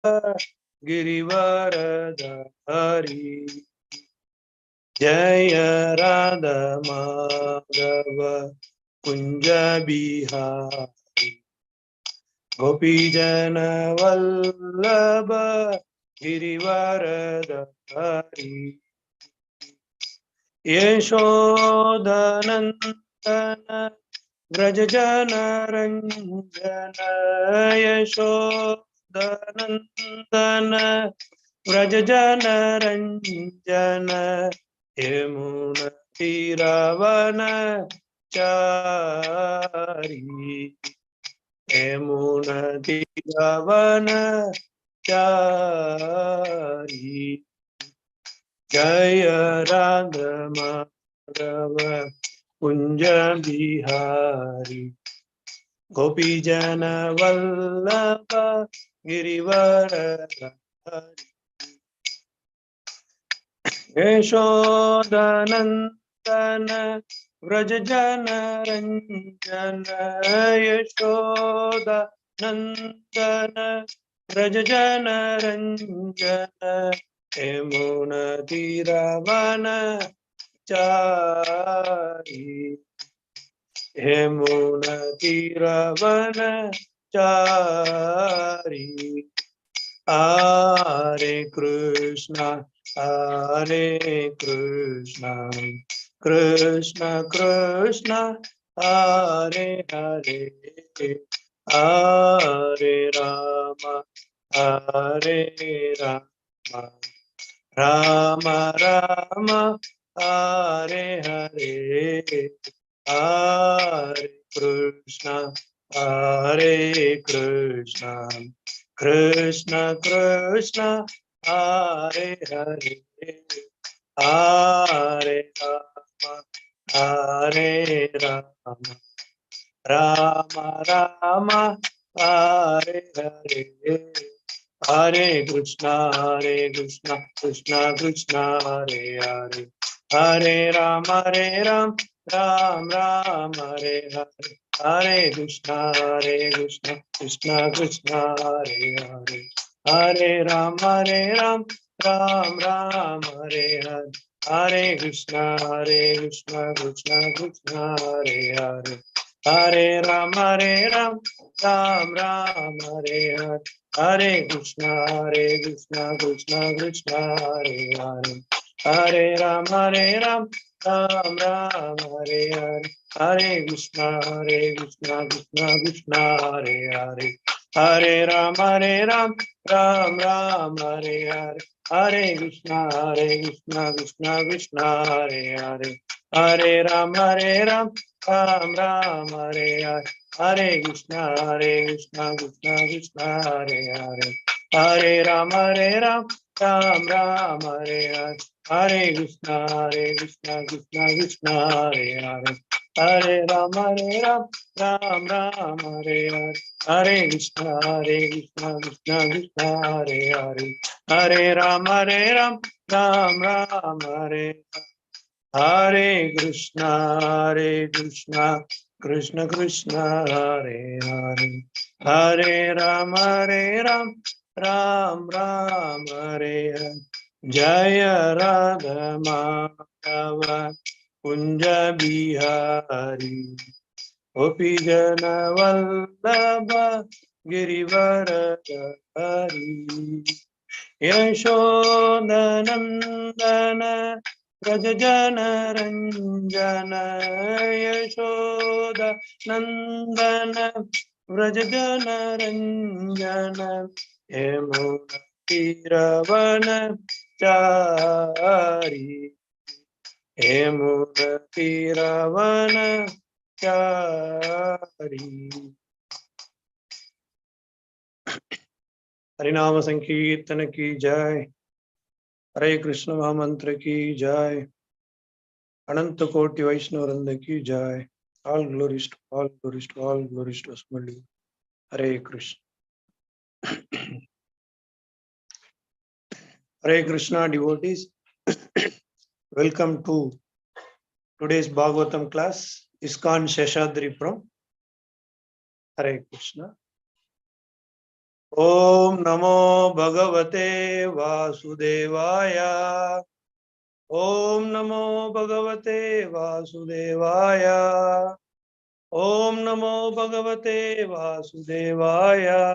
गिरिवरधारी जय राधा माधव कुंज बिहारी गोपीजन वल्लभ गिरिवरधारी यशोदनन्दन व्रज जन रंजन यशोदनन्दन व्रज जन रंजन यमुना तीरवन चारी यमुना तीरवन चारी जय राधा माधव कुंज बिहारी गोपीजन वल्लभ गिरिवरधारी यशोदनन्दन व्रज जन रंजन यशोदनन्दन व्रज जन रंजन यमुना तीरवन चारी यमुना तीरवन चारी हरे कृष्णा कृष्ण कृष्ण हरे हरे हरे राम राम राम हरे हरे हरे कृष्ण कृष्ण कृष्ण हरे हरे हरे राम राम राम हरे हरे हरे कृष्ण कृष्ण कृष्ण हरे हरे हरे राम राम राम हरे हरे हरे कृष्ण कृष्ण कृष्ण हरे हरे हरे राम राम राम हरे हरे हरे कृष्ण कृष्ण कृष्ण हरे हरे हरे राम राम राम हरे हरे हरे कृष्ण कृष्ण कृष्ण हरे हरे हरे राम राम राम हरे हरे हरे कृष्ण कृष्ण कृष्ण हरे हरे हरे राम राम राम हरे हरे हरे कृष्ण कृष्ण कृष्ण हरे हरे हरे राम राम हरे हरे हरे कृष्ण कृष्ण कृष्ण हरे हरे हरे राम राम हरे हरे हरे कृष्ण कृष्ण कृष्ण हरे हरे हरे राम राम हरे हरे हरे कृष्ण कृष्ण कृष्ण हरे हरे हरे राम राम हरे हरे कृष्ण कृष्ण कृष्ण हरे हरे हरे राम राम हरे हरे जय राधा माधव कुंज बिहारी गोपीजन वल्लभ गिरिवरधारी यशोदनन्दन व्रज जन रंजन यशोदनन्दन व्रज जन रंजन यमुना तीरवन चारी यमुना तीरवन चारी। हरिनाम संकीर्तन की जय। हरे कृष्ण महामंत्र की जय। अनंत कोटि वैष्णव वृंद की जय। All glories to all glories to all glories to अस्मदी। Hare Krishna. Hare Krishna devotees, welcome to today's Bhagavatam class, ISKCON Seshadripuram. Hare Krishna. Om Namo Bhagavate Vasudevaya. Om Namo Bhagavate Vasudevaya. Om Namo Bhagavate Vasudevaya.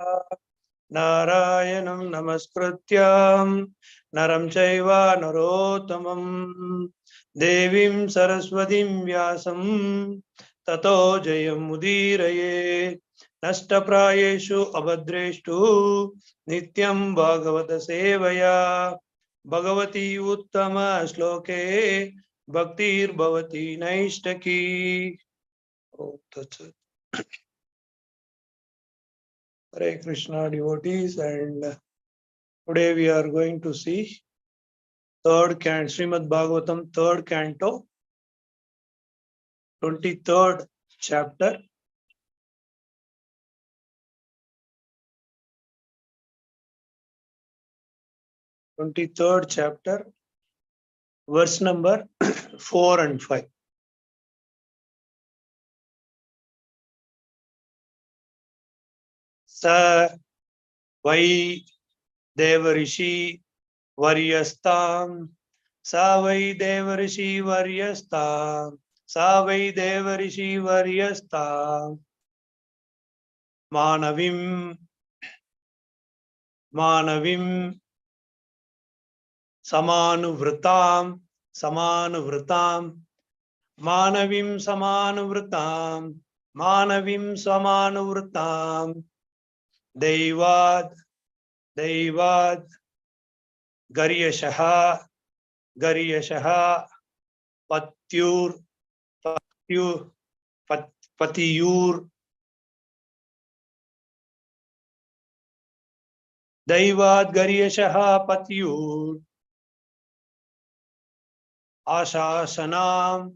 Narayanam Namaskrityam Naram Chaiva Narottamam Devim Saraswatim Vyasam Tato Jayam Mudiraye Nashtaprayeshu Abhadreshtu Nityam Bhagavata Sevaya Bhagavati Uttama Shloke Bhaktir Bhavati Naishtaki. Oh, that's it. Hare Krishna devotees, and today we are going to see third canto, Srimad Bhagavatam, third canto, 23rd chapter. 23rd chapter, verse number 4 and 5. Sa vai devarishi varyastam, sa vai devarishi varyastam, sa vai devarishi varyastam, manavim samanuvritam manavim samanuvritam Devad Garyashaha Patyur Patiyur Devad Garyashaha Patyur Ashasanam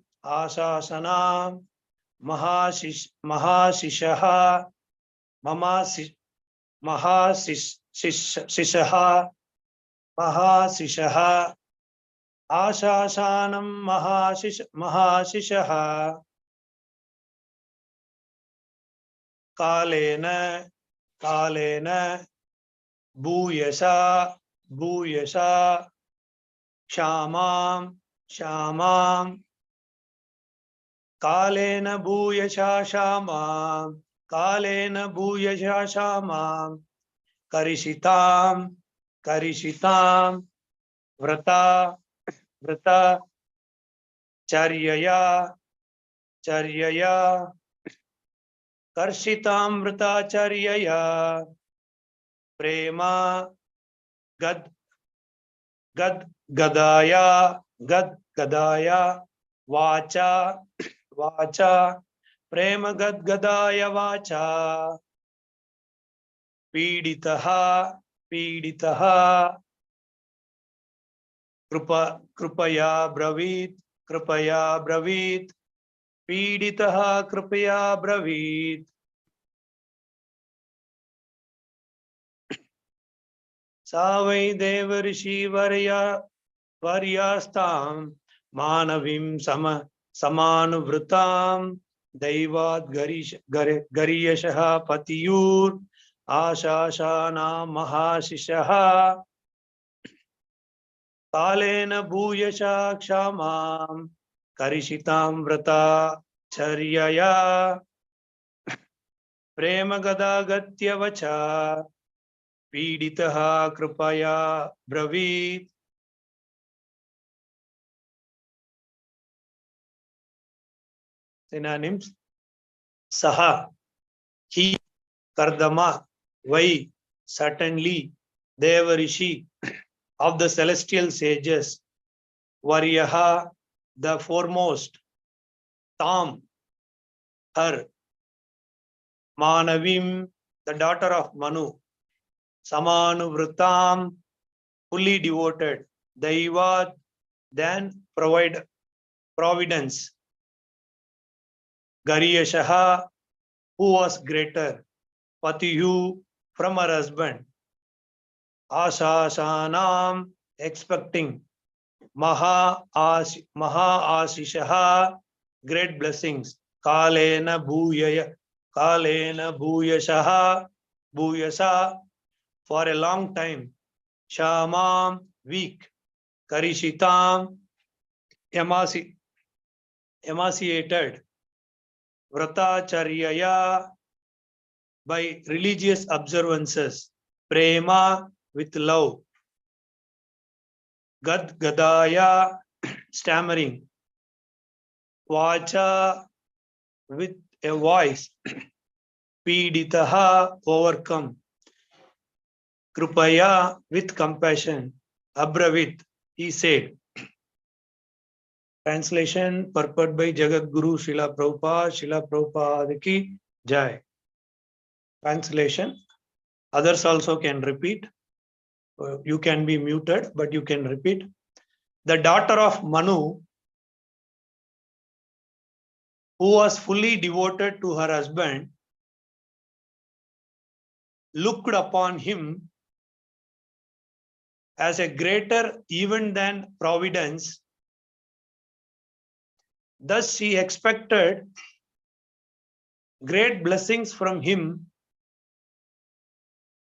Mahasishaha Mahasishaha Ashasanam Mahasishaha Kalena Bhuyasa Shamam Kalena Bhuyasha Shamam Karishitam Vrata Charyaya Karshitam Vrata Charyaya Prema Gadaya Vacha Prema Gadaya Vacha Piditaha Krupaya Bravit Piditaha Krupaya Bravit Savai Devarishi Varyastam Manavim Samanuvritam Devad Garyashaha Patiyur Ashashana Mahasishaha Kalena Bhuyasha Kshamam Karishitam Vrata Charyaya Prema Gadagatya Vacha Piditaha Krupaya Bravit. Synonyms: Saha, he, Kardama, Vai, certainly, Devarishi, of the celestial sages, Varyaha, the foremost, Tam, her, Manavim, the daughter of Manu, Samanuvritam, fully devoted, Daivat, then providence, Garyashaha, who was greater, Patiyu, from her husband, Ashasanam, expecting, Asishaha, great blessings, Kalena Bhuyashaha, Bhuyasa, for a long time. Shamam, weak. Karishitam, emaciated. Vratacharyaya, by religious observances. Prema, with love. Gadgadaya, stammering. Vacha, with a voice. Piditaha, overcome. Krupaya, with compassion. Abravit, he said. Translation, purport by Jagat Guru Srila Prabhupada ki Jai. Translation, others also can repeat. You can be muted, but you can repeat. The daughter of Manu, who was fully devoted to her husband, looked upon him as a greater even than providence. Thus she expected great blessings from him,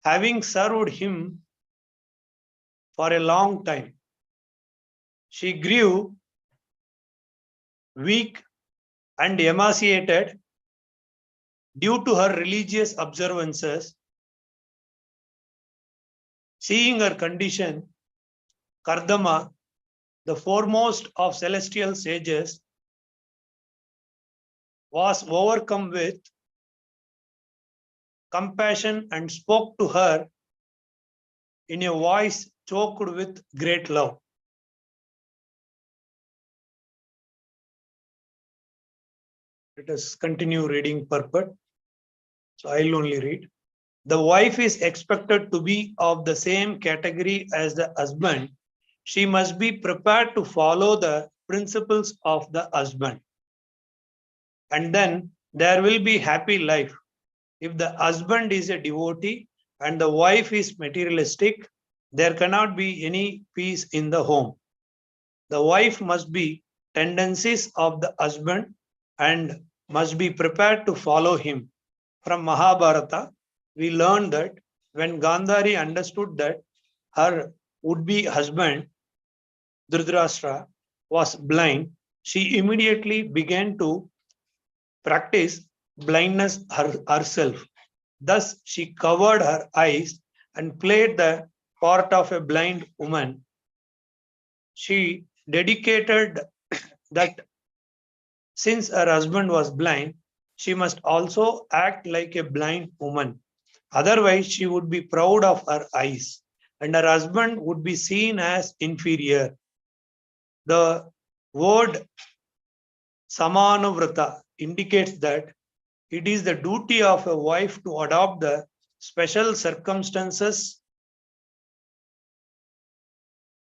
having served him for a long time. She grew weak and emaciated due to her religious observances. Seeing her condition, Kardama, the foremost of celestial sages, was overcome with compassion and spoke to her in a voice choked with great love. Let us continue reading purport. So I'll only read. The wife is expected to be of the same category as the husband. She must be prepared to follow the principles of the husband. And then there will be happy life. If the husband is a devotee and the wife is materialistic, there cannot be any peace in the home. The wife must be tendencies of the husband and must be prepared to follow him. From Mahabharata, we learn that when Gandhari understood that her would-be husband, Dhritarashtra, was blind, she immediately began to practice blindness herself. Thus, she covered her eyes and played the part of a blind woman. She dedicated that since her husband was blind, she must also act like a blind woman. Otherwise, she would be proud of her eyes, and her husband would be seen as inferior. The word Samanuvrata indicates that it is the duty of a wife to adopt the special circumstances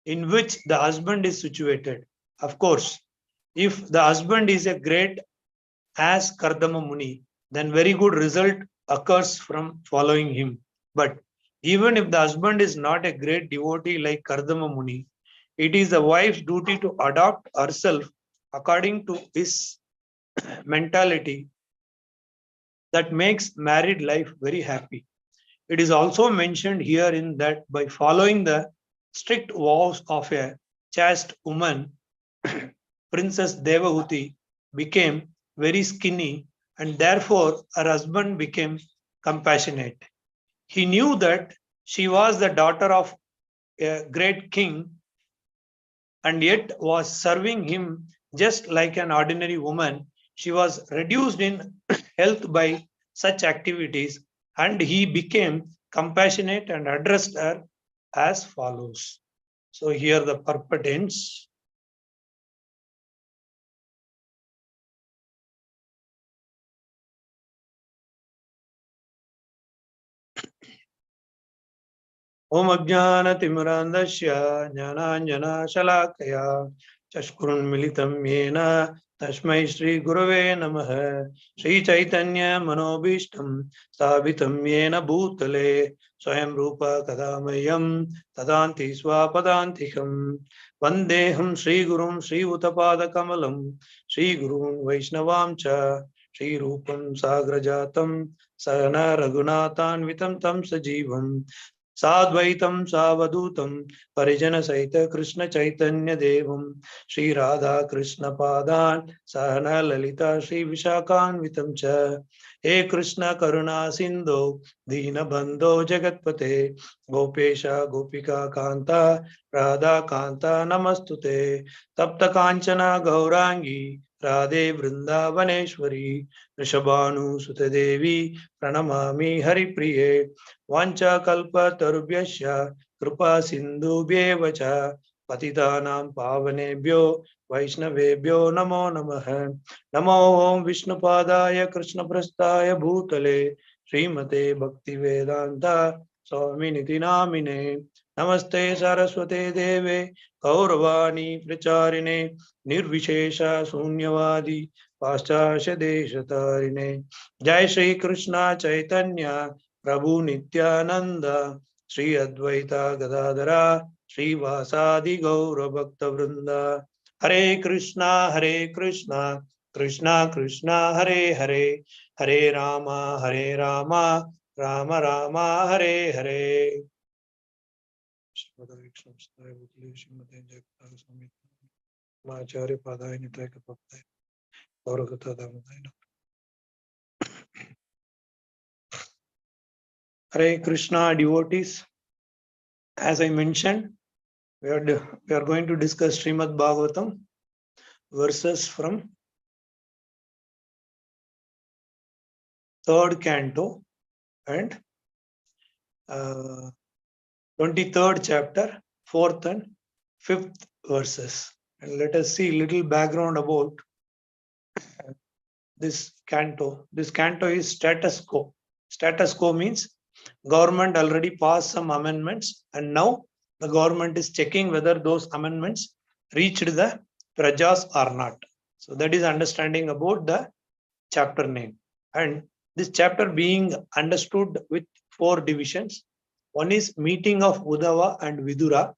in which the husband is situated. Of course, if the husband is a great as Kardama Muni, then very good result occurs from following him. But even if the husband is not a great devotee like Kardama Muni, it is the wife's duty to adopt herself according to his mentality that makes married life very happy. It is also mentioned here in that by following the strict vows of a chaste woman, Princess Devahuti became very skinny and therefore her husband became compassionate. He knew that she was the daughter of a great king and yet was serving him just like an ordinary woman. She was reduced in health by such activities, and he became compassionate and addressed her as follows. So here the purport ends. Om Ajnanatimirandasya Jnananjana Shalakaya Chashkurunmilitam Yena Tashmai Shri Gurave Namaha Shri Chaitanya Manobishtam Sthavitam Yena Bhutale Swayam Rupa Kadamayam Tadanti Swapadantikam Vandeham Shri Gurum Shri Uttapada Kamalam Shri Gurun Vaishnavam Cha Shri Rupam Sagrajatam Sahana Raghunathan Vitam Tam Sajivam Sadvaitam Savadutam Parijana Saita Krishna Chaitanya Devam Sri Radha Krishna Padan Sahana Lalita Sri Vishakan Vitamcha He Krishna Karuna Sindhu Dina Bandho Jagatpate Gopesha Gopika Kanta Radha Kanta Namastute Tapta Kanchana Gaurangi Radhe Vrindavaneshwari Rishabhanu Sutadevi Pranamami Hari Priye Vancha kalpa tarubhyasya kripa sindhubhyeva cha patitanam pavanebhyo vaishnavebhyo namo namaha namo om vishnupadaya krishnaprasthaya bhutale srimate bhaktivedanta swaminiti namine namaste saraswate deve gauravani pracharine nirvishesha sunyavadi paschasya deshatarine jai shri krishna chaitanya Prabhu Nityananda, Sri Advaita Gadadara, Sri Vasadi Gaura Bhakta Vrinda, Hare Krishna, Krishna Krishna, Hare Hare, Hare Rama, Rama Rama, Hare Hare. Acharya Padaya Nitaya Kapapaya, Gaurakata Damadaya. Hare Krishna devotees, as I mentioned, we are going to discuss Srimad Bhagavatam verses from third canto and 23rd chapter, 4th and 5th verses. And let us see little background about this canto. This canto is status quo. Status quo means government already passed some amendments and now the government is checking whether those amendments reached the prajas or not. So that is understanding about the chapter name. And this chapter being understood with 4 divisions. One is meeting of Uddhava and Vidura.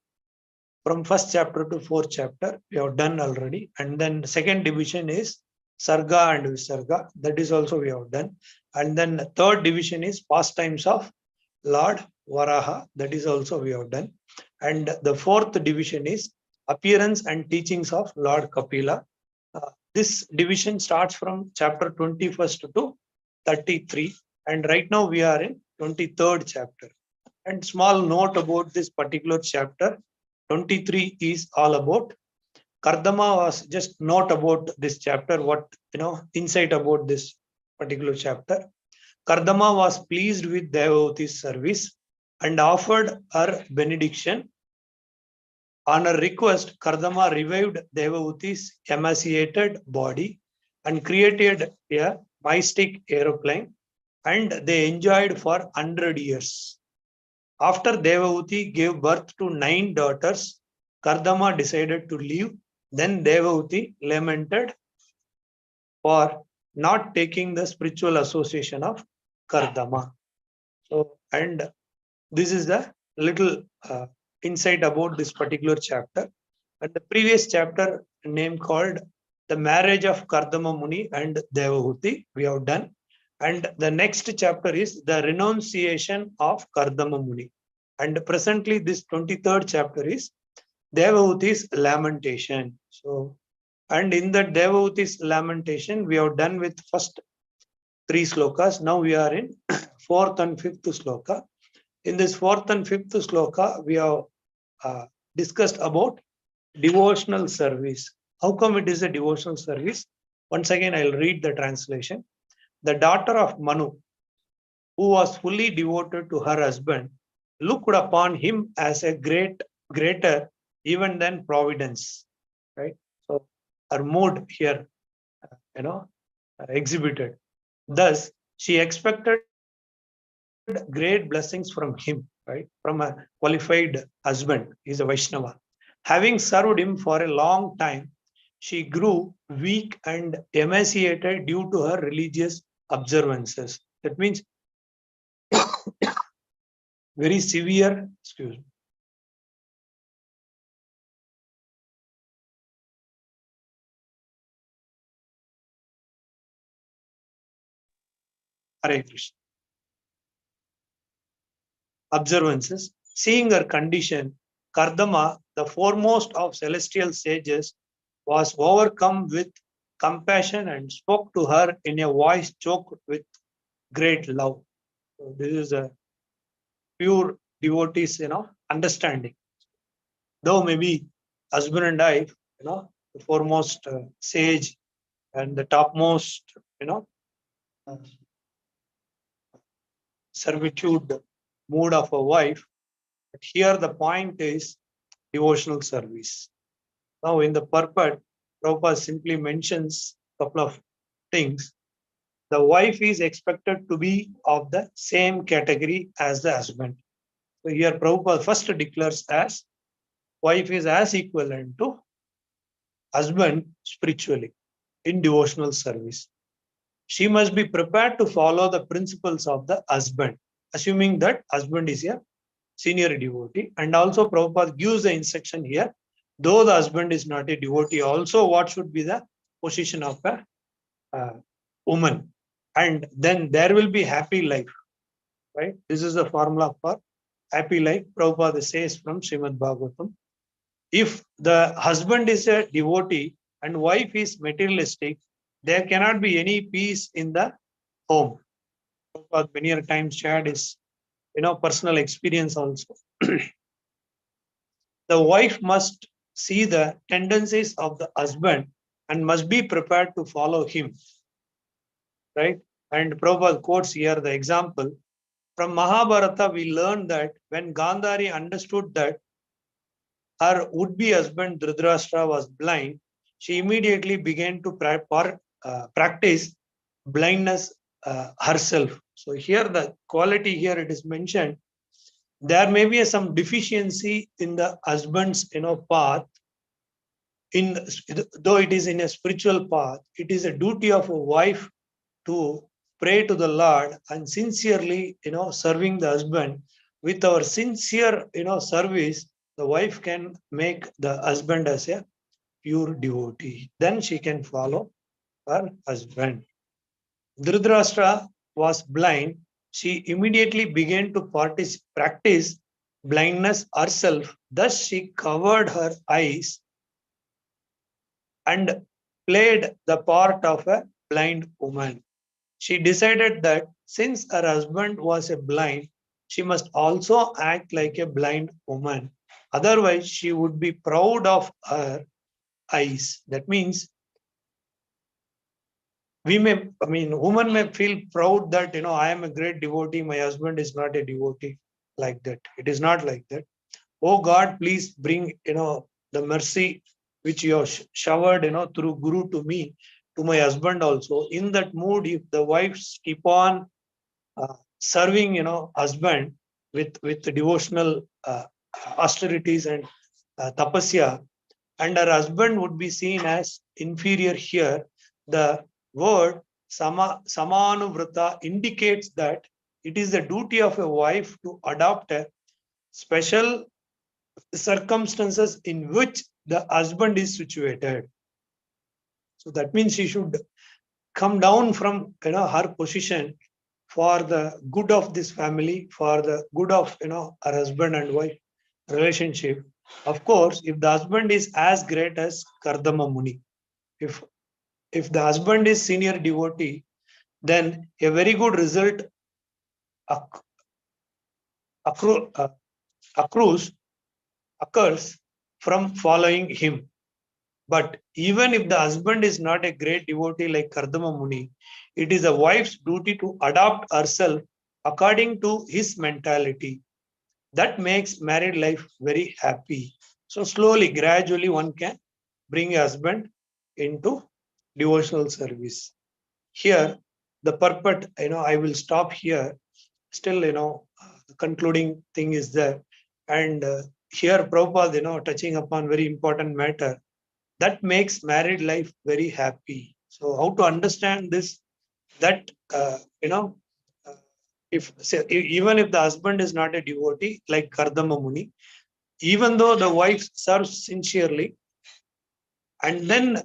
From first chapter to 4th chapter, we have done already. And then second division is Sarga and Visarga. That is also we have done. And then the third division is pastimes of Lord Varaha. That is also we have done. And the 4th division is appearance and teachings of Lord Kapila. This division starts from chapter 21st to 33. And right now we are in 23rd chapter. And small note about this particular chapter, 23 is all about Kardama. Was just note about this chapter, what insight about this particular chapter. Kardama was pleased with Devavati's service and offered her benediction. On her request, Kardama revived Devavati's emaciated body and created a mystic aeroplane, and they enjoyed for 100 years. After Devavati gave birth to 9 daughters, Kardama decided to leave. Then Devavati lamented for not taking the spiritual association of Kardama. So, and this is the little insight about this particular chapter. And the previous chapter name called The Marriage of Kardama Muni and Devahuti, we have done. And the next chapter is The Renunciation of Kardama Muni. And presently this 23rd chapter is Devahuti's Lamentation. So, and in the Devahuti's Lamentation, we have done with first 3 slokas. Now we are in 4th and 5th sloka. In this 4th and 5th sloka, we have discussed about devotional service. How come it is a devotional service? Once again, I'll read the translation. The daughter of Manu, who was fully devoted to her husband, looked upon him as a greater even than Providence. Right? So her mood here, exhibited. Thus, she expected great blessings from him, right? From a qualified husband. He's a Vaishnava. Having served him for a long time, she grew weak and emaciated due to her religious observances. That means very severe, excuse me. Hare Krishna. observances. Seeing her condition, Kardama, the foremost of celestial sages, was overcome with compassion and spoke to her in a voice choked with great love. So this is a pure devotee's, understanding. Though maybe husband and I, the foremost sage and the topmost, uh, servitude mood of a wife. But here the point is devotional service. Now in the purport, Prabhupada simply mentions a couple of things. The wife is expected to be of the same category as the husband. So here Prabhupada first declares as wife is as equivalent to husband spiritually in devotional service. She must be prepared to follow the principles of the husband, assuming that husband is a senior devotee. And also Prabhupada gives the instruction here, though the husband is not a devotee, also what should be the position of a woman. And then there will be happy life, right? This is the formula for happy life. Prabhupada says from Srimad Bhagavatam. If the husband is a devotee and wife is materialistic, there cannot be any peace in the home. Prabhupada many a times shared his, personal experience also. The wife must see the tendencies of the husband and must be prepared to follow him, right? And Prabhupada quotes here the example. From Mahabharata, we learn that when Gandhari understood that her would-be husband Dhritarashtra was blind, she immediately began to practice blindness herself. So here the quality here it is mentioned, there may be some deficiency in the husband's path. Though it is in a spiritual path, it is a duty of a wife to pray to the Lord and sincerely, serving the husband. With our sincere, service, the wife can make the husband as a pure devotee. Then she can follow her husband. Dhritarashtra was blind. She immediately began to practice blindness herself. Thus, she covered her eyes and played the part of a blind woman. She decided that since her husband was a blind, she must also act like a blind woman. Otherwise, she would be proud of her eyes. That means woman may feel proud that, I am a great devotee, my husband is not a devotee, like that. It is not like that. Oh God, please bring, the mercy which you have showered, through Guru to me, to my husband also. In that mood, if the wives keep on serving, husband with devotional austerities and tapasya, and her husband would be seen as inferior here. The word samanuvrata indicates that it is the duty of a wife to adopt a special circumstances in which the husband is situated. So that means she should come down from her position for the good of this family, for the good of her husband and wife relationship. Of course, if the husband is as great as Kardama Muni, if the husband is senior devotee, then a very good result occurs from following him. But even if the husband is not a great devotee like Kardama Muni, it is a wife's duty to adopt herself according to his mentality. That makes married life very happy. So slowly, gradually, one can bring a husband into devotional service. Here, the purport, I will stop here. Still, the concluding thing is there. And here, Prabhupada, touching upon very important matter that makes married life very happy. So how to understand this? That even if the husband is not a devotee like Kardama Muni, even though the wife serves sincerely, and then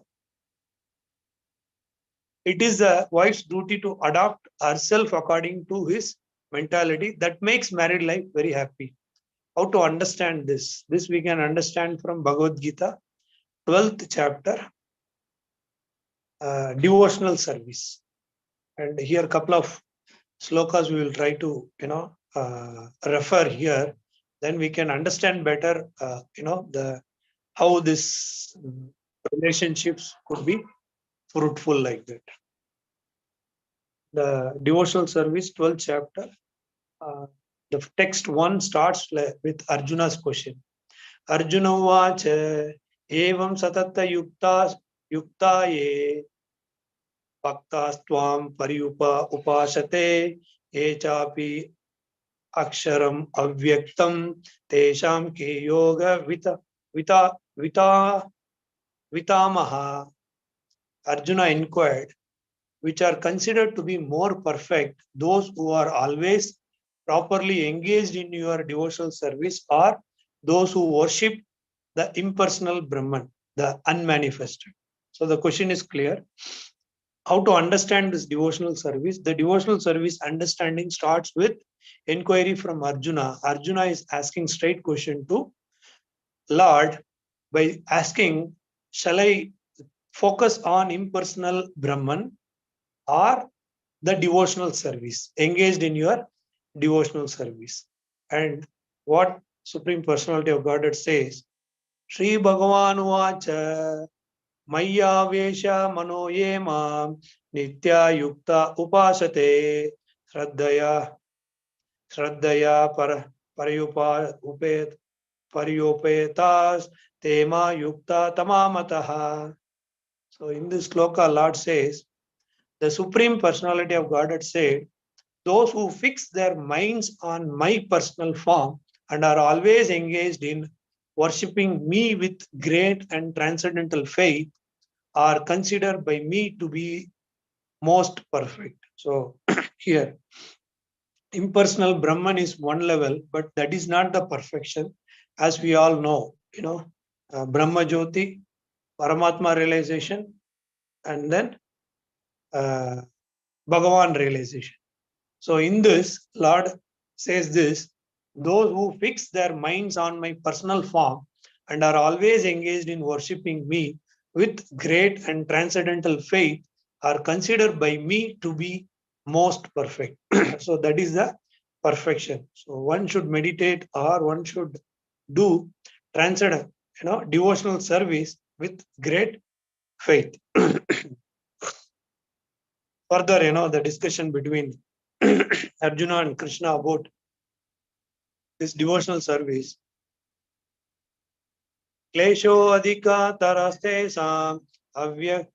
it is the wife's duty to adopt herself according to his mentality that makes married life very happy. How to understand this? This we can understand from Bhagavad Gita, 12th chapter, devotional service. And here, a couple of slokas we will try to, refer here. Then we can understand better, the how this relationships could be fruitful like that. The devotional service, 12th chapter. The text 1 starts with Arjuna's question. Arjuna vacha evam satata yukta ye bhaktastvām upasate echapi aksharam avyaktam tesham ke yoga vitamaha. Arjuna inquired, which are considered to be more perfect, those who are always properly engaged in your devotional service, or those who worship the impersonal Brahman, the unmanifested. So the question is clear. How to understand this devotional service? The devotional service understanding starts with inquiry from Arjuna. Arjuna is asking straight question to Lord by asking, shall I focus on impersonal Brahman or the devotional service, engaged in your devotional service? And what Supreme Personality of Godhead says, Sri Bhagavan Vacha Maya Vesha Mano Yema Nitya Yukta Upasate Shraddhaya Paryopetas Tema Yukta Tamamataha. So in this sloka, Lord says, the Supreme Personality of Godhead said, those who fix their minds on my personal form and are always engaged in worshipping me with great and transcendental faith are considered by me to be most perfect. So here, impersonal Brahman is one level, but that is not the perfection. As we all know, Brahma Jyoti, Paramatma realization, and then Bhagavan realization. So in this, Lord says this, those who fix their minds on my personal form and are always engaged in worshipping me with great and transcendental faith are considered by me to be most perfect. So that is the perfection. So one should meditate or one should do transcendent, devotional service with great faith. Further, the discussion between Arjuna and Krishna about this devotional service. Klesho adhika taraste sam avyakta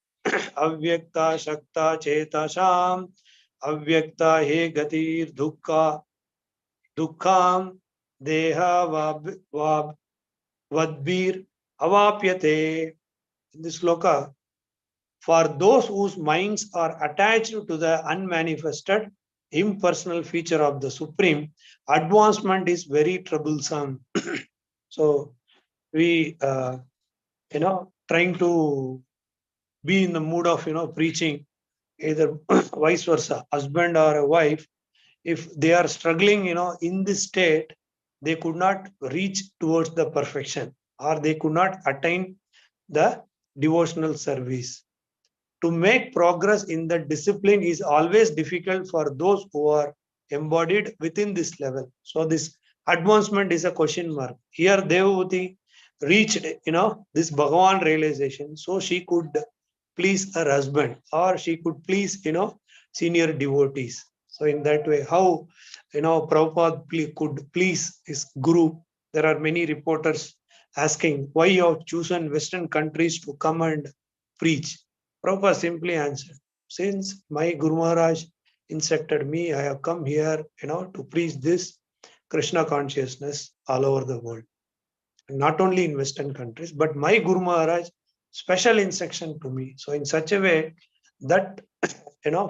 shakta chetasham avyakta he gatir dukkham deha vadbir avapyate. In this sloka, for those whose minds are attached to the unmanifested, impersonal feature of the Supreme, advancement is very troublesome. So we, trying to be in the mood of, preaching, either vice versa, husband or a wife, if they are struggling, in this state, they could not reach towards the perfection or they could not attain the devotional service. To make progress in the discipline is always difficult for those who are embodied within this level. So this advancement is a question mark. Here Devavati reached, this Bhagavan realization, so she could please her husband or she could please, senior devotees. So in that way, how, Prabhupada could please his guru. There are many reporters asking why you have chosen Western countries to come and preach. Prabhupada simply answered, since my Guru Maharaj instructed me, I have come here, to preach this Krishna consciousness all over the world. Not only in Western countries, but my Guru Maharaj special instruction to me. So in such a way that,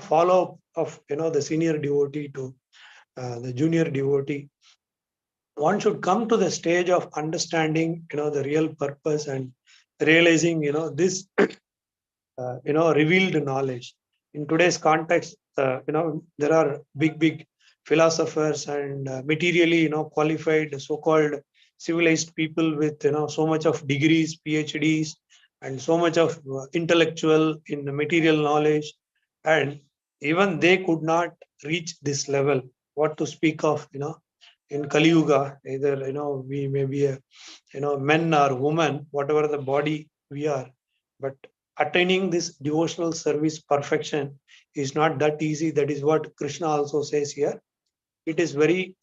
follow of, the senior devotee to the junior devotee, one should come to the stage of understanding, the real purpose and realizing, this revealed knowledge. In today's context, there are big philosophers and materially, qualified, so-called civilized people with, so much of degrees, PhDs, and so much of intellectual in the material knowledge, and even they could not reach this level. What to speak of, in Kali Yuga, either, we may be a, men or women, whatever the body we are, but attaining this devotional service perfection is not that easy. That is what Krishna also says here. It is very,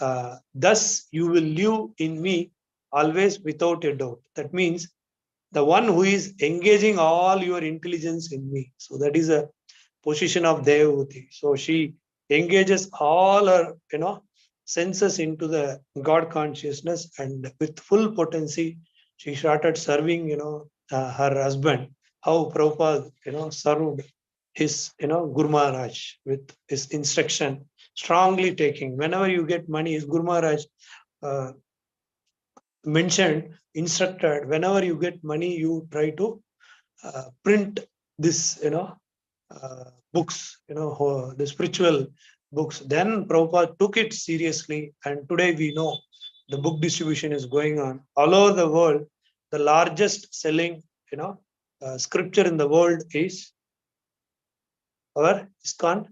thus you will live in me always without a doubt. That means the one who is engaging all your intelligence in me. So that is a position of Devahuti. So she engages all her, senses into the God consciousness, and with full potency, she started serving, her husband. How Prabhupada, served his, Guru Maharaj with his instruction, strongly taking. Whenever you get money, his Guru Maharaj uh, mentioned, instructed, whenever you get money, you try to print this, books, the spiritual books. Then Prabhupada took it seriously, and today we know the book distribution is going on all over the world. The largest selling, scripture in the world is our ISKCON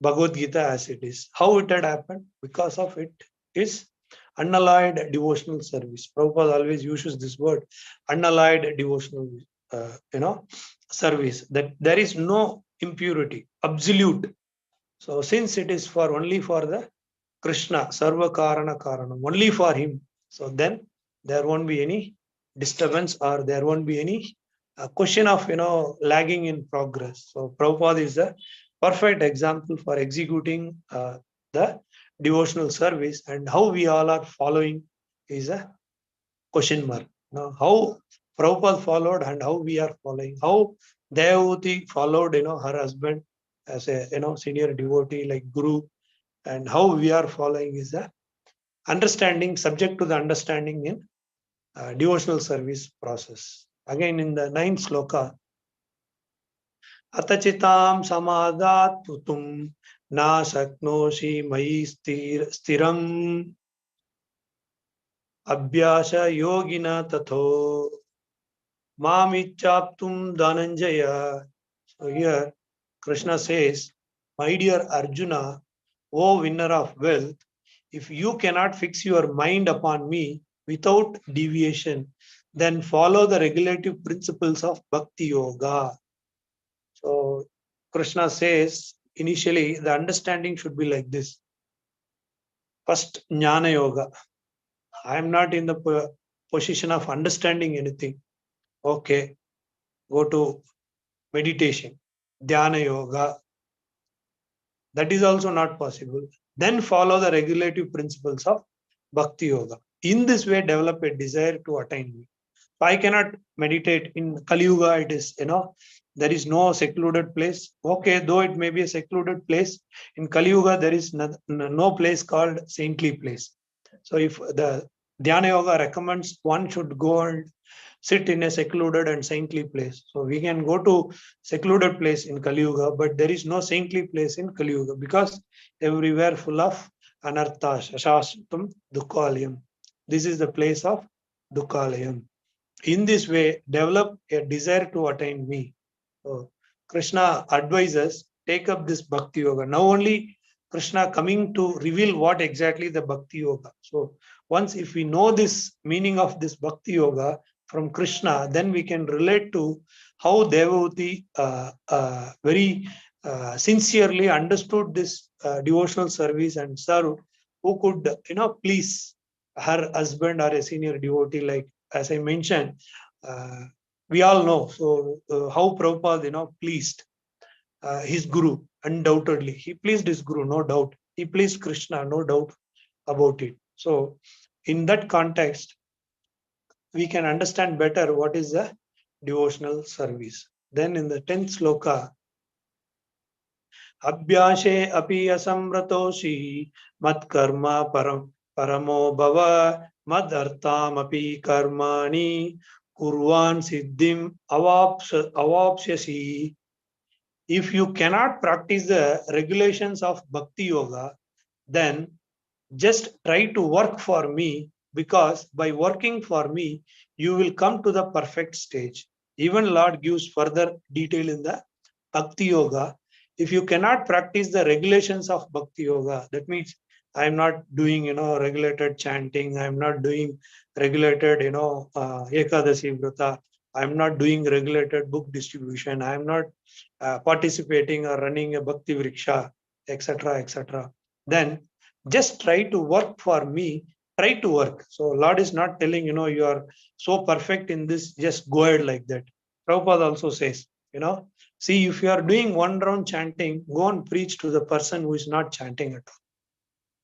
Bhagavad Gita as it is. How it had happened? Because of it is unalloyed devotional service. Prabhupada always uses this word, unalloyed devotional, service. That there is no impurity, absolute. So since it is for only for the Krishna, Sarva Karana Karanam, only for him. So then there won't be any disturbance, or there won't be any question of, lagging in progress. So Prabhupada is a perfect example for executing the devotional service, and how we all are following is a question mark. Now, how Prabhupada followed and how we are following, how Devahuti followed, her husband as a, senior devotee like Guru, and how we are following is a understanding, subject to the understanding in devotional service process. Again, in the 9th sloka, Atachitam samadat putum na saknoshi mai stiram abhyasa yogina tatho mamichaptum dhananjaya. So here Krishna says, my dear Arjuna, O winner of wealth, if you cannot fix your mind upon me without deviation, then follow the regulative principles of Bhakti Yoga. So Krishna says, initially the understanding should be like this. First, Jnana Yoga. I am not in the position of understanding anything. Okay, go to meditation, Dhyana Yoga. That is also not possible. Then follow the regulative principles of Bhakti Yoga. In this way, develop a desire to attain me. So I cannot meditate in Kali Yuga. It is, there is no secluded place. Okay, though it may be a secluded place, in Kali Yuga, there is no place called saintly place. So if the Dhyana Yoga recommends one should go and sit in a secluded and saintly place. So we can go to secluded place in Kali Yuga, but there is no saintly place in Kali Yuga, because everywhere full of anartha, shashvatam, dukkalayam. This is the place of dukkalayam. In this way, develop a desire to attain me. So Krishna advises, take up this Bhakti Yoga. Now only Krishna coming to reveal what exactly the Bhakti Yoga. So once if we know this meaning of this Bhakti Yoga from Krishna, then we can relate to how Devahuti very sincerely understood this devotional service and served, who could, please her husband or a senior devotee, like as I mentioned, we all know. So how Prabhupada, pleased his Guru, undoubtedly. He pleased his Guru, no doubt. He pleased Krishna, no doubt about it. So in that context, we can understand better what is the devotional service. Then in the 10th sloka, Abhyashe api asamratoshi mat karma paramo bhava mad artam api karmani kurvan siddhim avapsyasi. if you cannot practice the regulations of Bhakti Yoga, then just try to work for me, because by working for me, you will come to the perfect stage. Even Lord gives further detail in the Bhakti Yoga. If you cannot practice the regulations of Bhakti Yoga, that means I'm not doing, regulated chanting. I'm not doing regulated, Ekadasi Vrata. I'm not doing regulated book distribution. I'm not participating or running a Bhakti Vriksha, etc., etc. Then just try to work for me. Try to work. So Lord is not telling, you are so perfect in this, just go ahead like that. Prabhupada also says, see, if you are doing one round chanting, go and preach to the person who is not chanting at all.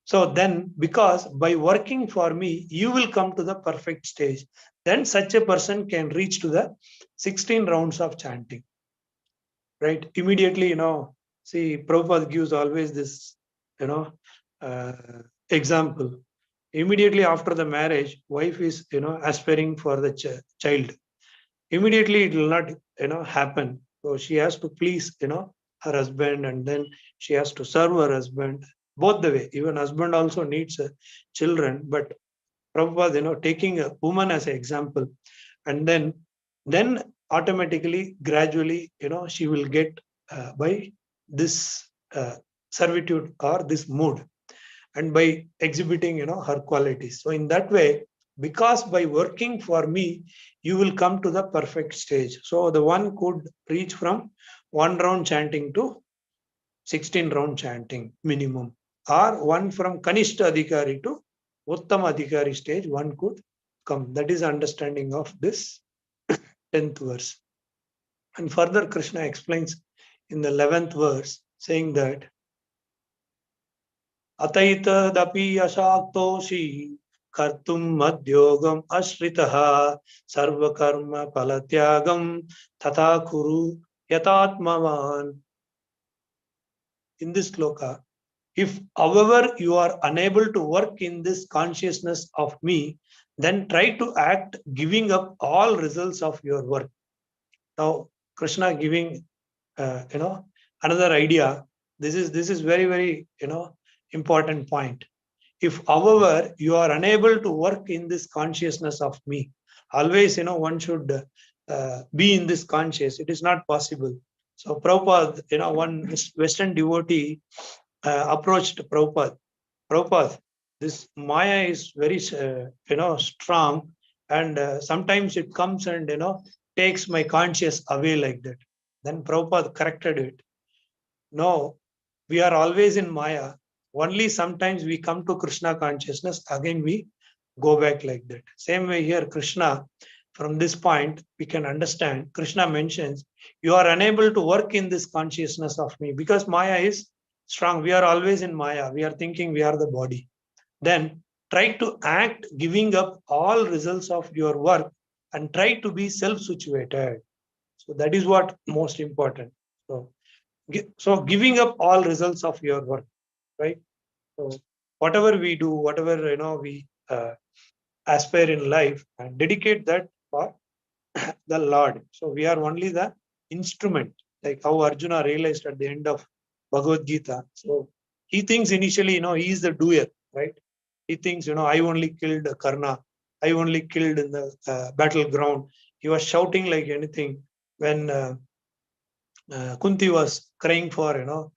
So then, because by working for me, you will come to the perfect stage. Then such a person can reach to the 16 rounds of chanting. Right? Immediately, see, Prabhupada gives always this, uh, example. Immediately after the marriage, wife is, aspiring for the child. Immediately it will not, happen. So she has to please, her husband, and then she has to serve her husband both the way. Even husband also needs children, but Prabhupada, taking a woman as an example, and then automatically, gradually, she will get by this servitude or this mood, and by exhibiting, her qualities. So in that way, because by working for me, you will come to the perfect stage. So the one could reach from one round chanting to 16 round chanting minimum, or one from Kanishta Adhikari to Uttama Adhikari stage, one could come. That is understanding of this 10th verse. And further, Krishna explains in the 11th verse, saying that Ataitadapi asaktoshi kartum madhyogam ashritaha sarvakarma palatyagam tata kuru yatatmavan. In this sloka, if however you are unable to work in this consciousness of me, then try to act giving up all results of your work. Now, Krishna giving, another idea. This is very, very, important point. If, however, you are unable to work in this consciousness of me, always, one should be in this conscious. It is not possible. So Prabhupada, one Western devotee approached Prabhupada. Prabhupada, this Maya is very, strong, and sometimes it comes and, takes my conscious away like that. Then Prabhupada corrected it. No, we are always in Maya. Only sometimes we come to Krishna consciousness, again we go back like that. Same way here, Krishna, from this point, we can understand. Krishna mentions, you are unable to work in this consciousness of me because Maya is strong. We are always in Maya. We are thinking we are the body. Then try to act giving up all results of your work and try to be self-situated. So that is what most important. So giving up all results of your work, right? So whatever we do, whatever we aspire in life, and dedicate that for the Lord. So we are only the instrument, like how Arjuna realized at the end of Bhagavad Gita. So he thinks initially, he is the doer, right? He thinks, I only killed Karna. I only killed in the battleground. He was shouting like anything when Kunti was crying for,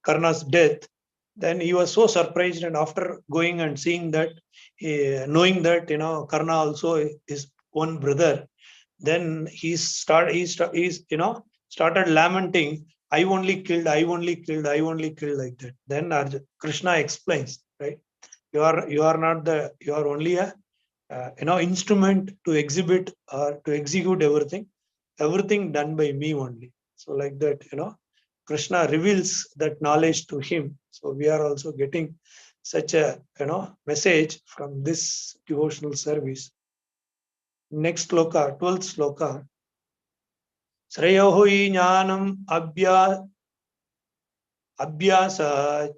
Karna's death. Then he was so surprised, and after going and seeing that, knowing that, Karna also is one brother, then started lamenting. I only killed. I only killed. I only killed like that. Then Krishna explains, right? You are not the. You are only a instrument to exhibit or to execute everything done by me only. So like that, Krishna reveals that knowledge to him. So we are also getting such a message from this devotional service. Next sloka, 12th sloka. Sreyoho jnanam abhyasa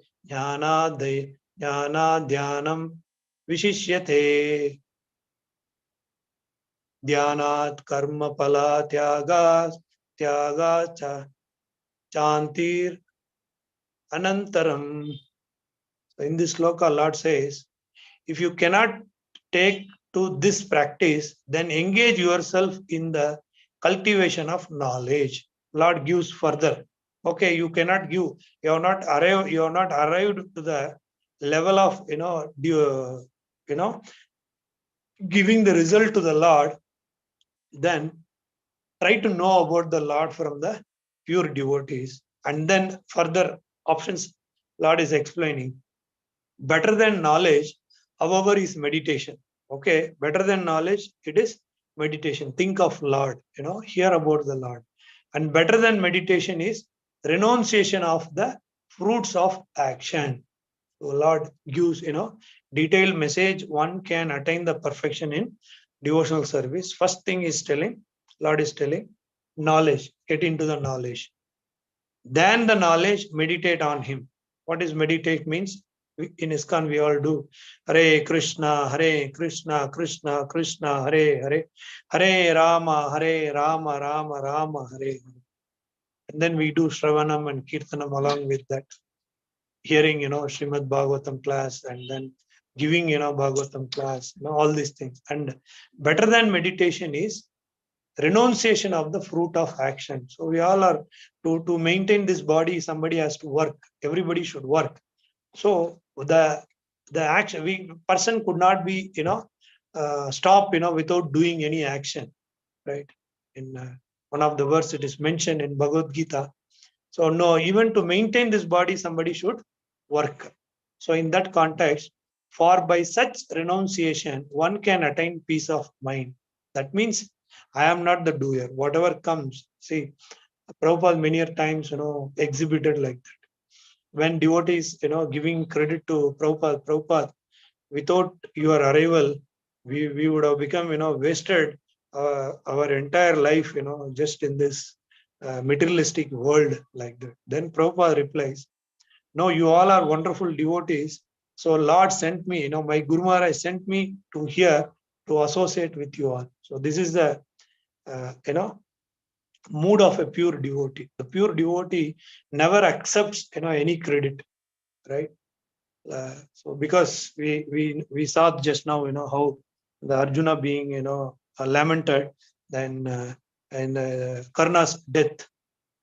jnanadhyanam vishishyate dhyanat karma pala tyaga cha Chantir Anantaram. So in this sloka, Lord says, if you cannot take to this practice, then engage yourself in the cultivation of knowledge. Lord gives further. Okay, you cannot give. You have not arrived. You have not arrived to the level of giving the result to the Lord. Then try to know about the Lord from the pure devotees, and then further options. Lord is explaining. Better than knowledge, however, is meditation. Okay, better than knowledge, it is meditation. Think of Lord, hear about the Lord. And better than meditation is renunciation of the fruits of action. So Lord gives, detailed message. One can attain the perfection in devotional service. First thing is telling, Lord is telling, knowledge, get into the knowledge. Then the knowledge, meditate on him. What is meditate means? In ISKCON we all do Hare Krishna, Krishna Krishna, Hare Hare, Hare Rama, Rama Rama, Hare Hare. And then we do Shravanam and Kirtanam along with that. Hearing, Srimad Bhagavatam class, and then giving, Bhagavatam class, all these things. And better than meditation is renunciation of the fruit of action. So we all are to maintain this body, somebody has to work. Everybody should work. So the action, person could not be stop without doing any action, right? In one of the verse it is mentioned in Bhagavad Gita. So no, even to maintain this body, somebody should work. So in that context, for by such renunciation, one can attain peace of mind. That means I am not the doer. Whatever comes, see, Prabhupada many times, exhibited like that. When devotees, giving credit to Prabhupada, without your arrival, we would have become, wasted our entire life, just in this materialistic world like that. Then Prabhupada replies, no, you all are wonderful devotees. So Lord sent me, my Guru Maharaj sent me to here to associate with you all. So this is the, mood of a pure devotee. The pure devotee never accepts, any credit, right? So because we saw just now, how the Arjuna being, lamented, then and Karna's death,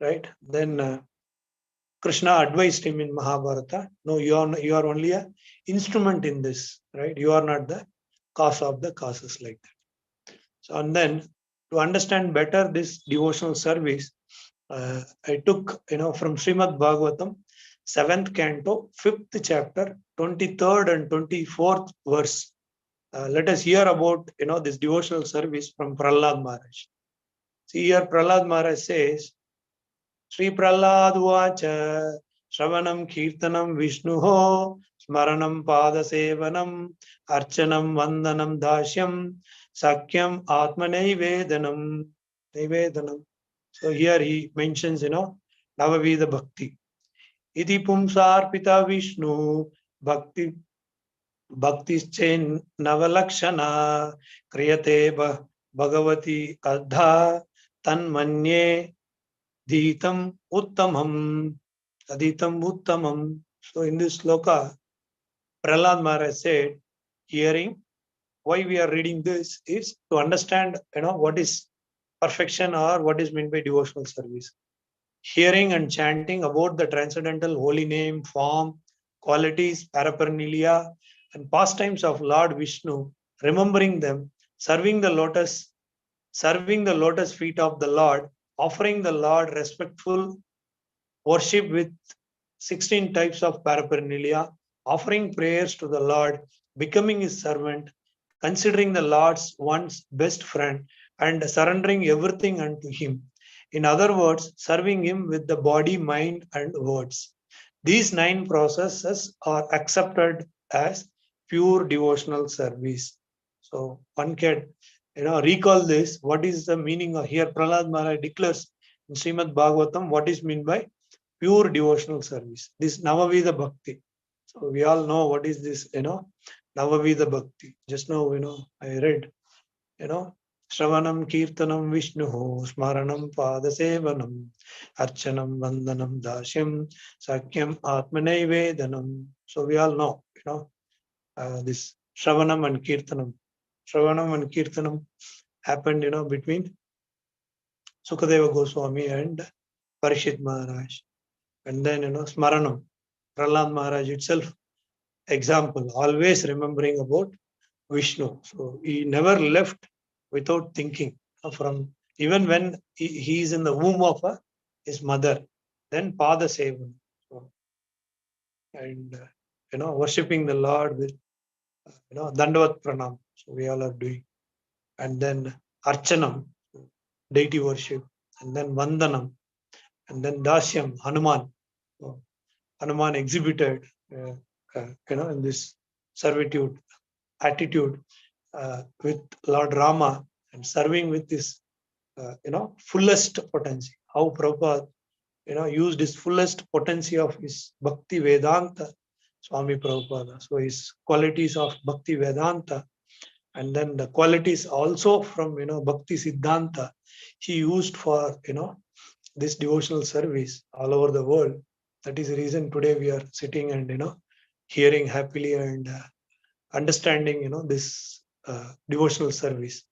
right? Then Krishna advised him in Mahabharata, no, you are only a instrument in this, right? You are not the cause of the causes like that. So and then to understand better this devotional service, I took, from Srimad Bhagavatam, 7th canto, 5th chapter, 23rd and 24th verse. Let us hear about, this devotional service from Prahlad Maharaj. See here, Prahlad Maharaj says, Sri Prahlad Vacha, Shravanam Kirtanam Vishnuho, Smaranam Pada Sevanam, Archanam Vandanam Dashyam, Sakyam Atmanaivedanam, Nivedanam. So here he mentions, Navavida Bhakti. Iti Pumsarpita Vishnu, Bhakti Bhaktische Navalakshana, Kriyate Bhagavati Adha, Tanmanye Dhitam Uttamam, Adhitam Uttamam. So in this sloka, Prahlad Maharaj said, hearing, why we are reading this is to understand, what is perfection or what is meant by devotional service. Hearing and chanting about the transcendental holy name, form, qualities, paraphernalia, and pastimes of Lord Vishnu, remembering them, serving the lotus feet of the Lord, offering the Lord respectful worship with 16 types of paraphernalia, offering prayers to the Lord, becoming his servant, considering the Lord's one's best friend, and surrendering everything unto him. In other words, serving him with the body, mind, and words. These 9 processes are accepted as pure devotional service. So one can, recall this. What is the meaning of here? Prahlad Maharaj declares in Srimad Bhagavatam what is meant by pure devotional service. This Navavida Bhakti. So we all know what is this, Navavida Bhakti. Just now, I read, Shravanam Kirtanam Vishnu, Smaranam Padasevanam, Archanam Vandanam Dashyam, Sakyam Atmanaivedanam. So we all know, this Shravanam and Kirtanam. Shravanam and Kirtanam happened, between Sukadeva Goswami and Parishit Maharaj. And then, Smaranam, Prahlad Maharaj itself, example, always remembering about Vishnu. So he never left without thinking from, even when he is in the womb of his mother, then Pada Sevan. So, and, worshipping the Lord with, Dandavat Pranam. So we all are doing. And then Archanam, deity worship. And then Vandanam. And then Dasyam, Hanuman. So Hanuman exhibited, in this servitude, attitude with Lord Rama and serving with this, fullest potency. How Prabhupada, used his fullest potency of his Bhakti Vedanta, Swami Prabhupada. So his qualities of Bhakti Vedanta and then the qualities also from, Bhakti Siddhanta, he used for, this devotional service all over the world. That is the reason today we are sitting and, hearing happily and understanding, this devotional service.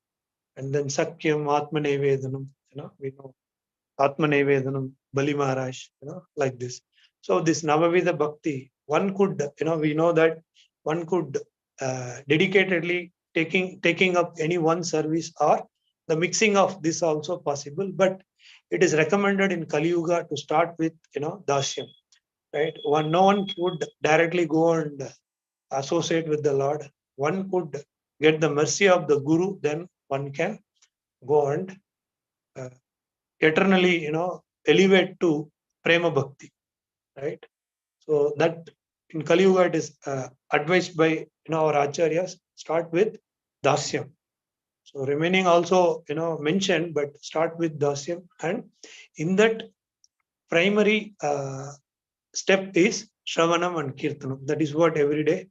And then Sakyam, Atmanevedanam, we know Atmanevedanam, Bali Maharaj, like this. So this Navavidha Bhakti, one could, we know that one could dedicatedly taking up any one service or the mixing of this also possible, but it is recommended in Kali Yuga to start with, Dasyam, right? No one could directly go and associate with the Lord. One could get the mercy of the Guru, then one can go and eternally, elevate to Prema Bhakti, right? So that in Kali Yuga it is advised by, our Acharyas, start with Dasyam. So remaining also, mentioned, but start with Dasyam. And in that primary step is Shravanam and Kirtanam. That is what every day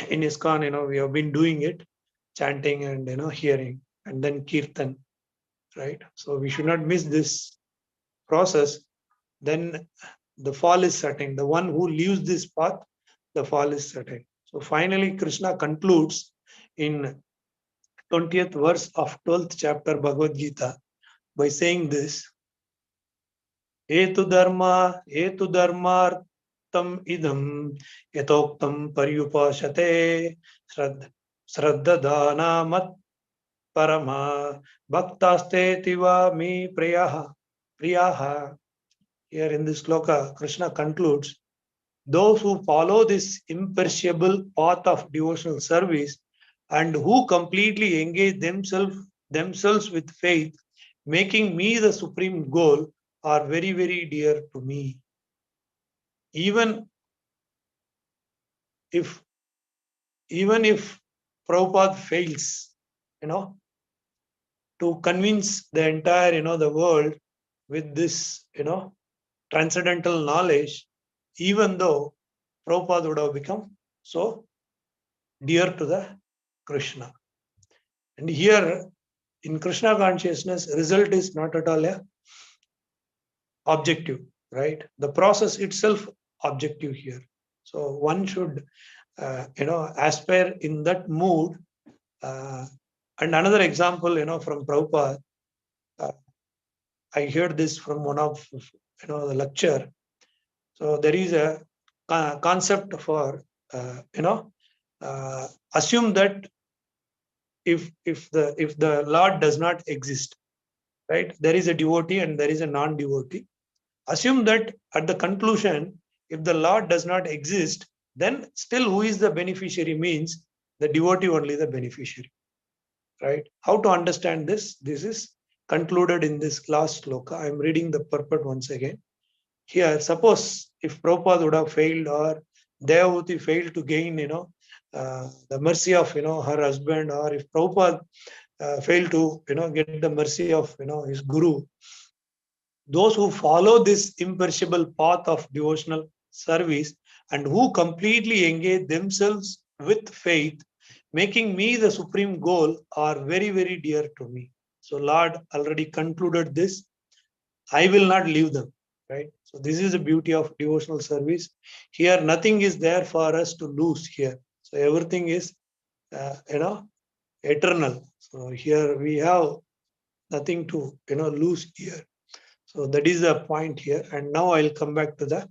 in ISKCON, we have been doing it, chanting and, hearing, and then Kirtan, right? So we should not miss this process. Then the fall is certain. The one who leaves this path, the fall is certain. So finally, Krishna concludes in 20th verse of 12th chapter Bhagavad Gita by saying this: Etu dharmartam idam yatoktam paryupashate shraddha mat parama bhaktaste tiva mi priyaha. Here in this sloka, Krishna concludes, those who follow this imperishable path of devotional service and who completely engage themselves with faith, making me the supreme goal, are very, very dear to me. Even if Prabhupada fails, to convince the entire, the world with this, transcendental knowledge, even though Prabhupada would have become so dear to the Krishna. And here in Krishna consciousness, result is not at all a objective, right? The process itself objective here. So one should, aspire in that mood. And another example, from Prabhupada, I heard this from one of, the lecture. So there is a concept for, assume that if the Lord does not exist, right? There is a devotee and there is a non-devotee. Assume that at the conclusion, if the Lord does not exist, then still who is the beneficiary means the devotee only the beneficiary, right? How to understand this? This is concluded in this last sloka. I am reading the purport once again. Here, suppose if Prabhupada would have failed or Devahuti failed to gain, the mercy of, her husband, or if Prabhupada failed to, get the mercy of, his guru, those who follow this imperishable path of devotional service and who completely engage themselves with faith, making me the supreme goal, are very, very dear to me. So Lord already concluded this. I will not leave them, right? So this is the beauty of devotional service. Here, nothing is there for us to lose here. So everything is, eternal. So here we have nothing to, lose here. So that is the point here. And now I'll come back to the,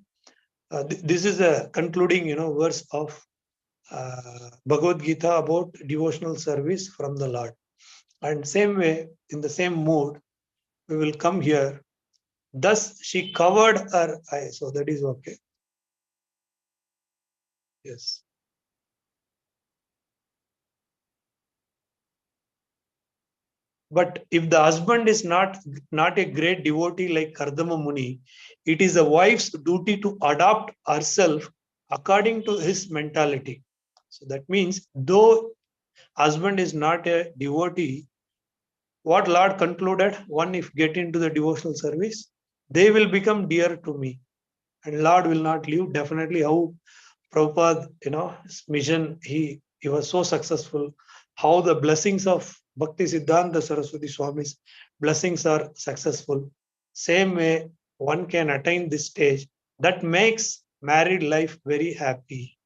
this is a concluding, verse of Bhagavad Gita about devotional service from the Lord. And same way, in the same mood, we will come here. Thus she covered her eyes. So that is okay. Yes. But if the husband is not a great devotee like Kardama Muni, it is a wife's duty to adopt herself according to his mentality. So that means, though husband is not a devotee, what Lord concluded, one, if get into the devotional service, they will become dear to me. And Lord will not leave. Definitely how Prabhupada, his mission, he was so successful. How the blessings of Bhakti Siddhanta Saraswati Swami's blessings are successful. Same way, one can attain this stage. That makes married life very happy.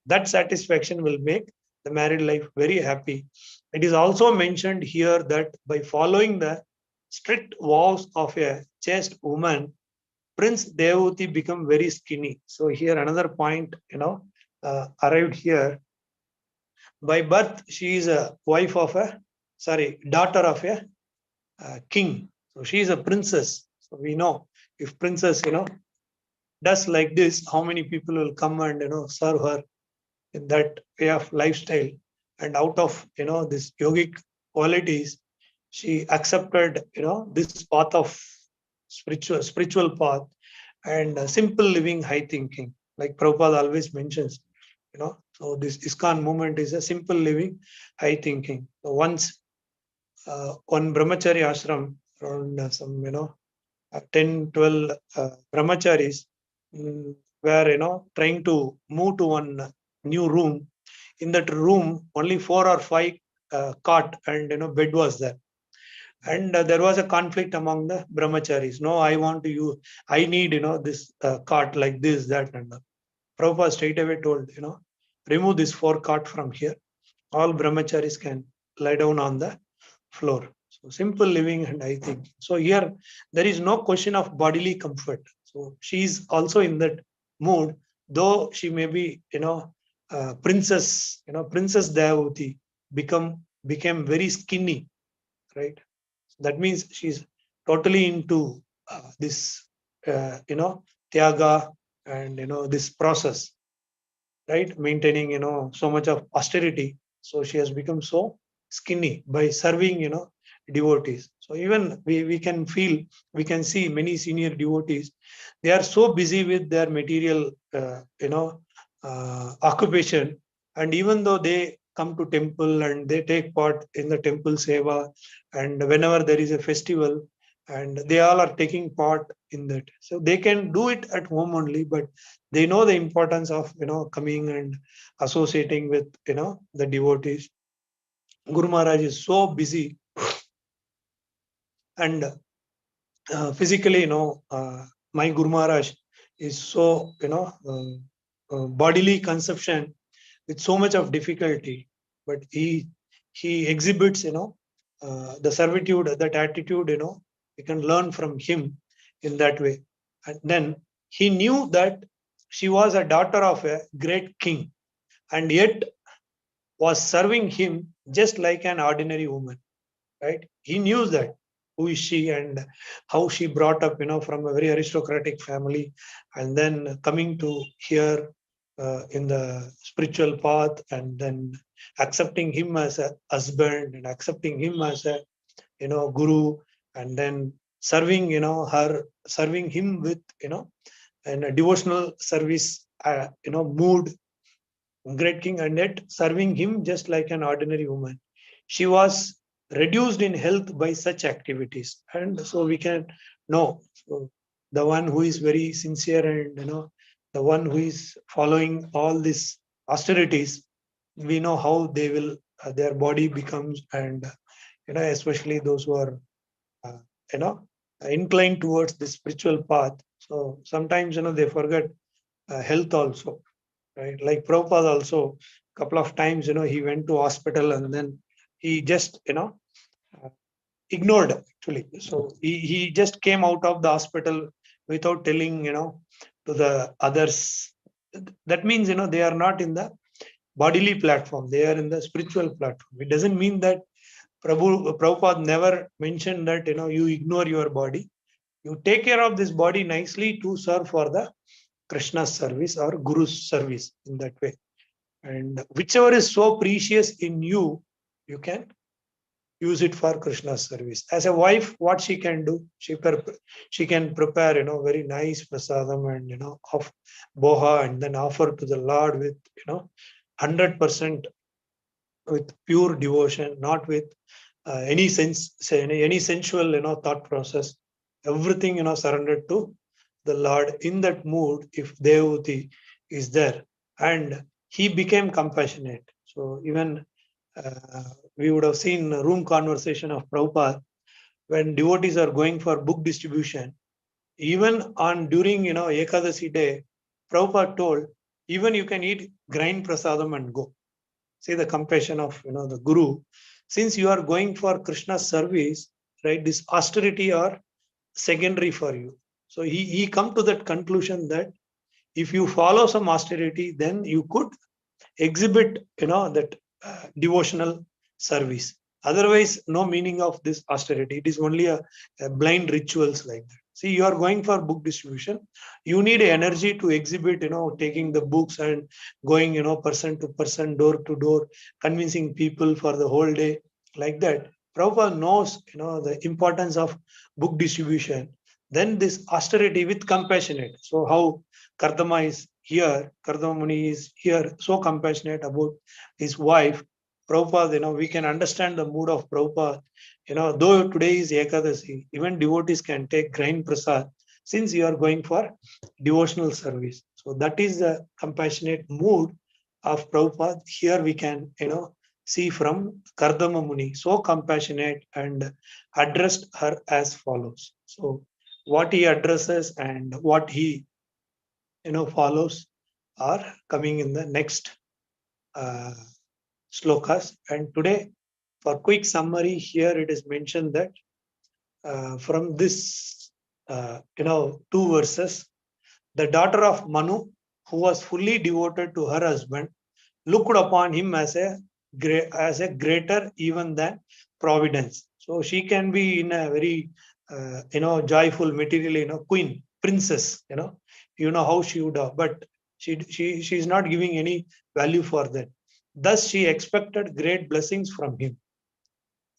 That satisfaction will make the married life very happy. It is also mentioned here that by following the strict vows of a chaste woman, Prince Devahuti become very skinny. So here another point, arrived here. By birth, she is a wife of daughter of a king. So she is a princess. So we know if princess, does like this, how many people will come and serve her in that way of lifestyle. And out of this yogic qualities, she accepted this path of spiritual path and simple living, high thinking, like Prabhupada always mentions. So this ISKCON movement is a simple living, high thinking. So once one brahmachari ashram, around some 10 12 brahmacharis were trying to move to one new room. In that room only 4 or 5 cot and bed was there, and there was a conflict among the brahmacharis. No, I want to use, I need this cart like this, that, and that. Prabhupada straight away told, remove this 4 cart from here. All brahmacharis can lie down on the floor. So simple living, and I think so. Here there is no question of bodily comfort. So she is also in that mood, though she may be, princess, Princess Devahuti became very skinny, right? That means she's totally into this, Tyaga and this process, right? Maintaining so much of austerity. So she has become so skinny by serving devotees. So even we can feel, we can see many senior devotees, they are so busy with their material occupation, and even though they come to temple and they take part in the temple seva, and whenever there is a festival, and they all are taking part in that, so they can do it at home only, but they know the importance of coming and associating with the devotees. Guru Maharaj is so busy, and physically, my Guru Maharaj is so bodily conception with so much of difficulty, but he exhibits the servitude, that attitude, we can learn from him in that way. And then he knew that she was a daughter of a great king, and yet was serving him just like an ordinary woman, right? He knew that who is she and how she brought up, from a very aristocratic family, and then coming to here in the spiritual path, and then accepting him as a husband and accepting him as a guru, and then serving serving him with in a devotional service mood, great king, and yet serving him just like an ordinary woman. She was reduced in health by such activities. And so we can know, so the one who is very sincere and the one who is following all these austerities, we know how they will their body becomes, and especially those who are, uh, you know, inclined towards the spiritual path. So sometimes, they forget health also, right? Like Prabhupada also, couple of times, he went to hospital and then he just, uh, ignored actually. So he just came out of the hospital without telling, to the others. That means, they are not in the bodily platform, they are in the spiritual platform. It doesn't mean that Prabhupada never mentioned that, you ignore your body. You take care of this body nicely to serve for the Krishna's service or Guru's service in that way. And whichever is so precious in you, you can use it for Krishna's service. As a wife, what she can do, she can prepare, very nice prasadam and, of boha, and then offer to the Lord with, 100% with pure devotion, not with any sense, any sensual, thought process. Everything, surrendered to the Lord. In that mood, if Devuti is there, and he became compassionate. So even we would have seen a room conversation of Prabhupada when devotees are going for book distribution. Even on during, Ekadasi day, Prabhupada told, even you can eat grind prasadam and go. See the compassion of, the Guru. Since you are going for Krishna's service, right, this austerity are secondary for you. So he come to that conclusion that if you follow some austerity, then you could exhibit, that devotional service. Otherwise, no meaning of this austerity. It is only a blind rituals like that. See, you are going for book distribution. You need energy to exhibit, taking the books and going, person to person, door to door, convincing people for the whole day like that. Prabhupada knows, the importance of book distribution. Then this austerity with compassionate. So how Kardama is here, Kardama Muni is here, so compassionate about his wife. Prabhupada, we can understand the mood of Prabhupada. Though today is Ekadasi, even devotees can take grain prasad since you are going for devotional service. So that is the compassionate mood of Prabhupada. Here we can, see from Kardama Muni, so compassionate, and addressed her as follows. So what he addresses and what he, follows are coming in the next uh, slokas. And today, for quick summary, here it is mentioned that from this, two verses, the daughter of Manu, who was fully devoted to her husband, looked upon him as a greater even than providence. So she can be in a very, joyful material, queen, princess, how she would have, but she is not giving any value for that. Thus, she expected great blessings from him,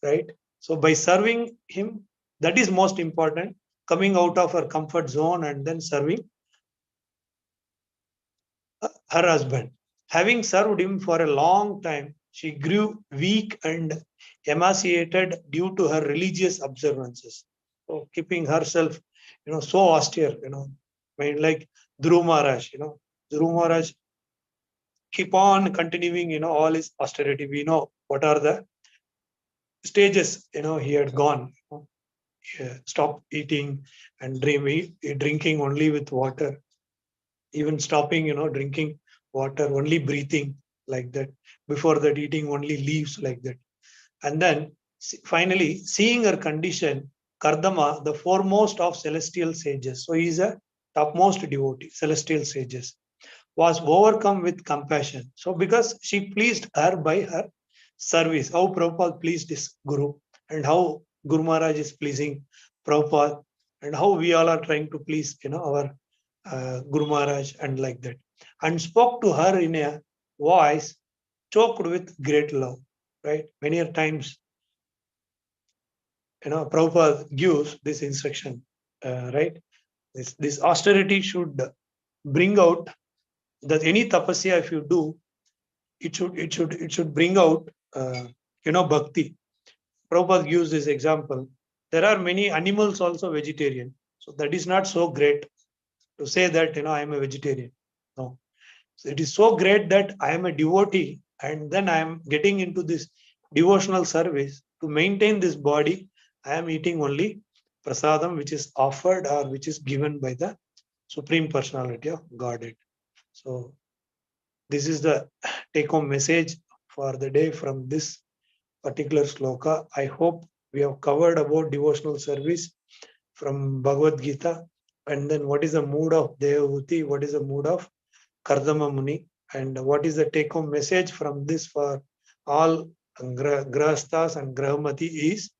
right? So by serving him, that is most important, coming out of her comfort zone and then serving her husband. Having served him for a long time, she grew weak and emaciated due to her religious observances. So keeping herself, so austere, like Dhruv Maharaj, Dhruv Maharaj keep on continuing, all his austerity. We know what are the stages, he had gone. Stop eating and drinking only with water, even stopping, drinking water, only breathing like that. Before that, eating only leaves like that. And then finally, seeing her condition, Kardama, the foremost of celestial sages, so he is a topmost devotee, celestial sages, was overcome with compassion. So because she pleased her by her service, how Prabhupada pleased his Guru, and how Guru Maharaj is pleasing Prabhupada, and how we all are trying to please, our Guru Maharaj, and like that. And spoke to her in a voice choked with great love, right? Many a times, Prabhupada gives this instruction, right? This austerity should bring out that any tapasya, if you do, it should bring out, bhakti. Prabhupada gives this example. There are many animals also vegetarian, so that is not so great to say that, I am a vegetarian. No, so it is so great that I am a devotee, and then I am getting into this devotional service to maintain this body, I am eating only prasadam, which is offered or which is given by the Supreme Personality of Godhead. So this is the take-home message for the day from this particular sloka. I hope we have covered about devotional service from Bhagavad Gita, and then what is the mood of Devahuti, what is the mood of Kardama Muni, and what is the take-home message from this for all Grahasthas and Grahamati is,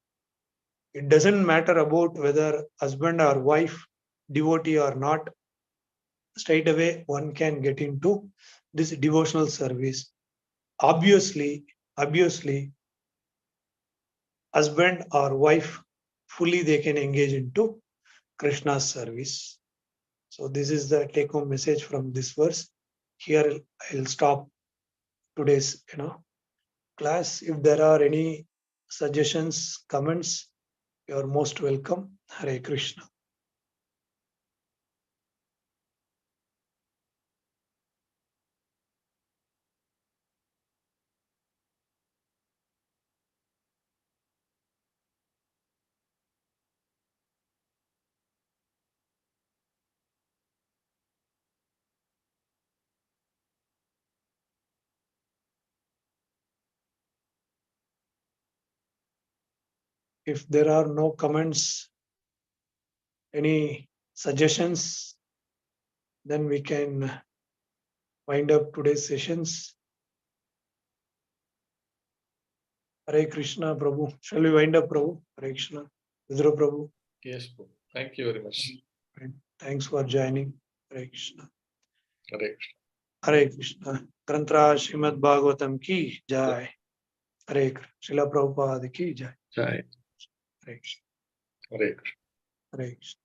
it doesn't matter about whether husband or wife, devotee or not, straight away one can get into this devotional service. Obviously, husband or wife, fully they can engage into Krishna's service. So this is the take-home message from this verse. Here I'll stop today's class. If there are any suggestions, comments, you are most welcome. Hare Krishna. If there are no comments, any suggestions, then we can wind up today's sessions. Hare Krishna, Prabhu. Shall we wind up, Prabhu? Hare Krishna. Vidra Prabhu. Yes, Prabhu. Thank you very much. Thanks for joining. Hare Krishna. Hare Krishna. Hare Krishna. Grantra Srimad Bhagavatam ki jai. Hare Krishna. Srila Prabhupada ki jai. Jai. Hare Krishna. Hare Krishna. Hare Krishna.